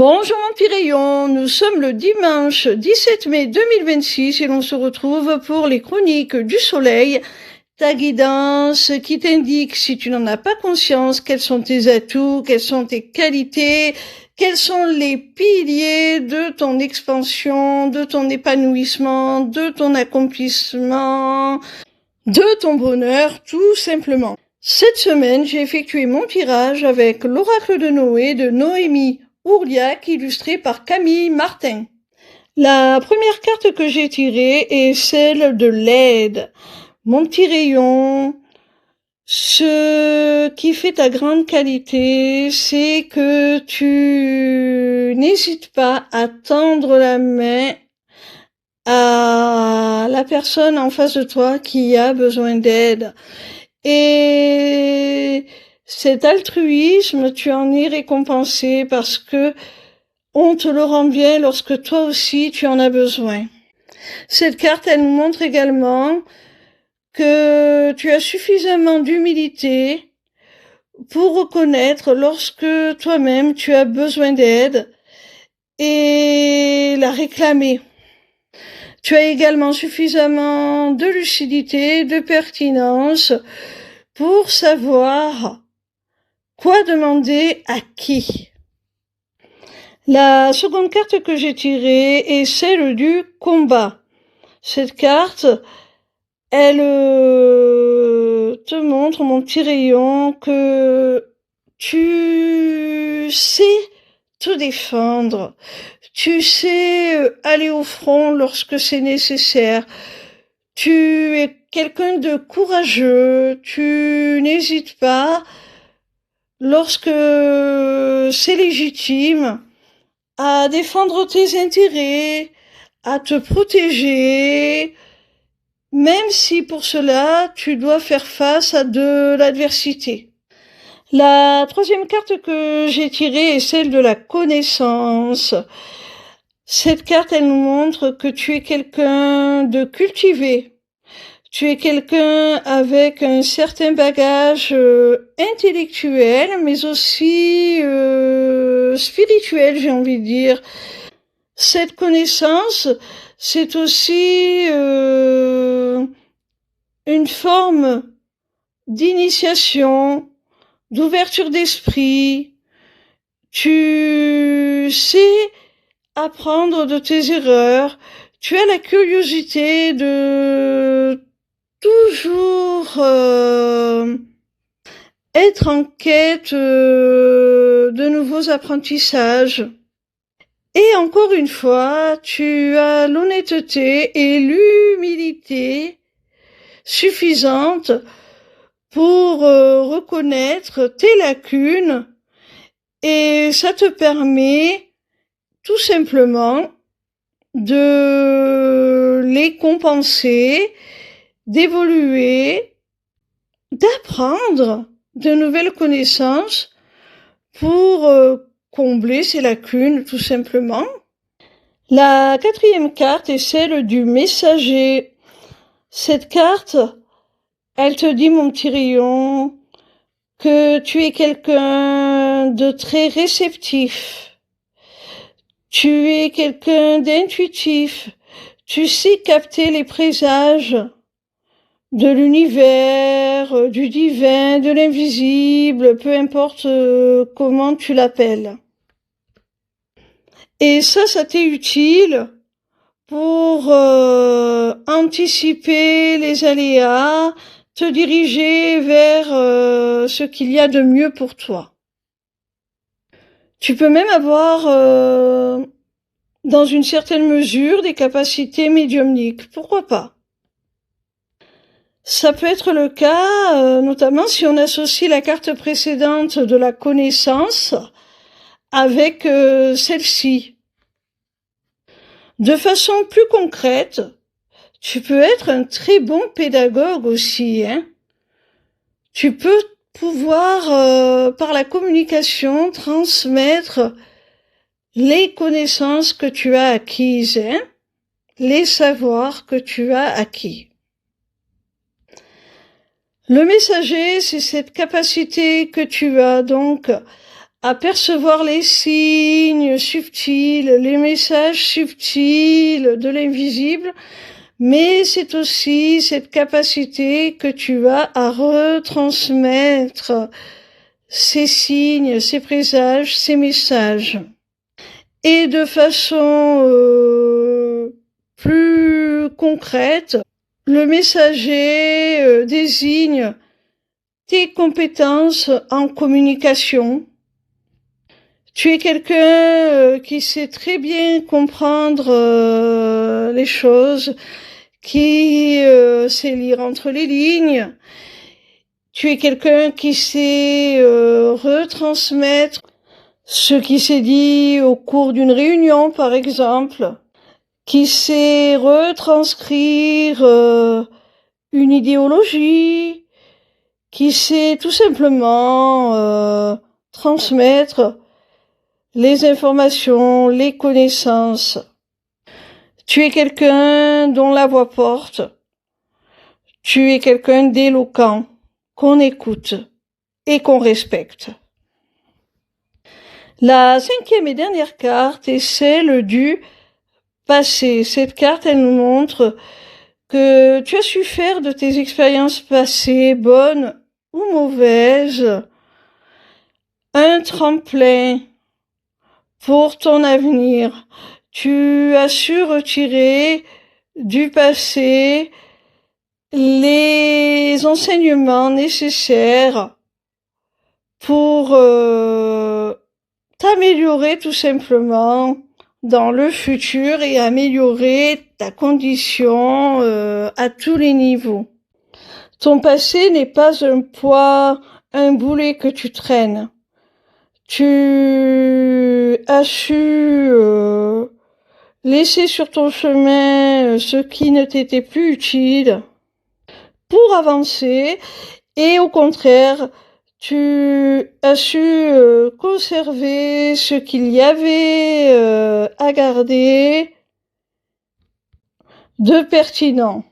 Bonjour mon petit rayon, nous sommes le dimanche 17 mai 2026 et l'on se retrouve pour les chroniques du soleil, ta guidance qui t'indique, si tu n'en as pas conscience, quels sont tes atouts, quelles sont tes qualités, quels sont les piliers de ton expansion, de ton épanouissement, de ton accomplissement, de ton bonheur, tout simplement. Cette semaine, j'ai effectué mon tirage avec l'oracle de Noé de Noémie Ourliac, illustré par Camille Martin. La première carte que j'ai tirée est celle de l'aide. Mon petit rayon, ce qui fait ta grande qualité, c'est que tu n'hésites pas à tendre la main à la personne en face de toi qui a besoin d'aide. Et cet altruisme, tu en es récompensé parce que on te le rend bien lorsque toi aussi tu en as besoin. Cette carte, elle nous montre également que tu as suffisamment d'humilité pour reconnaître lorsque toi-même tu as besoin d'aide et la réclamer. Tu as également suffisamment de lucidité, de pertinence pour savoir quoi demander à qui. La seconde carte que j'ai tirée est celle du combat. Cette carte, elle te montre, mon petit rayon, que tu sais te défendre. Tu sais aller au front lorsque c'est nécessaire. Tu es quelqu'un de courageux. Tu n'hésites pas, lorsque c'est légitime, à défendre tes intérêts, à te protéger, même si pour cela tu dois faire face à de l'adversité. La troisième carte que j'ai tirée est celle de la connaissance. Cette carte, elle nous montre que tu es quelqu'un de cultivé. Tu es quelqu'un avec un certain bagage intellectuel, mais aussi spirituel, j'ai envie de dire. Cette connaissance, c'est aussi une forme d'initiation, d'ouverture d'esprit. Tu sais apprendre de tes erreurs. Tu as la curiosité de toujours être en quête de nouveaux apprentissages. Et encore une fois, tu as l'honnêteté et l'humilité suffisantes pour reconnaître tes lacunes, et ça te permet tout simplement de les compenser, d'évoluer, d'apprendre de nouvelles connaissances pour combler ces lacunes, tout simplement. La quatrième carte est celle du messager. Cette carte, elle te dit, mon petit rayon, que tu es quelqu'un de très réceptif. Tu es quelqu'un d'intuitif. Tu sais capter les présages de l'univers, du divin, de l'invisible, peu importe comment tu l'appelles. Et ça t'est utile pour anticiper les aléas, te diriger vers ce qu'il y a de mieux pour toi. Tu peux même avoir, dans une certaine mesure, des capacités médiumniques. Pourquoi pas? Ça peut être le cas, notamment si on associe la carte précédente de la connaissance avec celle-ci. De façon plus concrète, tu peux être un très bon pédagogue aussi, hein. Tu peux pouvoir, par la communication, transmettre les connaissances que tu as acquises, hein, les savoirs que tu as acquis. Le messager, c'est cette capacité que tu as donc à percevoir les signes subtils, les messages subtils de l'invisible, mais c'est aussi cette capacité que tu as à retransmettre ces signes, ces présages, ces messages. Et de façon plus concrète, le messager désigne tes compétences en communication. Tu es quelqu'un qui sait très bien comprendre les choses, qui sait lire entre les lignes. Tu es quelqu'un qui sait retransmettre ce qui s'est dit au cours d'une réunion, par exemple, qui sait retranscrire une idéologie, qui sait tout simplement transmettre les informations, les connaissances. Tu es quelqu'un dont la voix porte. Tu es quelqu'un d'éloquent, qu'on écoute et qu'on respecte. La 5e et dernière carte est celle du passé. Cette carte, elle nous montre que tu as su faire de tes expériences passées, bonnes ou mauvaises, un tremplin pour ton avenir. Tu as su retirer du passé les enseignements nécessaires pour t'améliorer tout simplement dans le futur et améliorer ta condition à tous les niveaux. Ton passé n'est pas un poids, un boulet que tu traînes. Tu as su laisser sur ton chemin ce qui ne t'était plus utile pour avancer et au contraire, tu as su conserver ce qu'il y avait à garder de pertinent.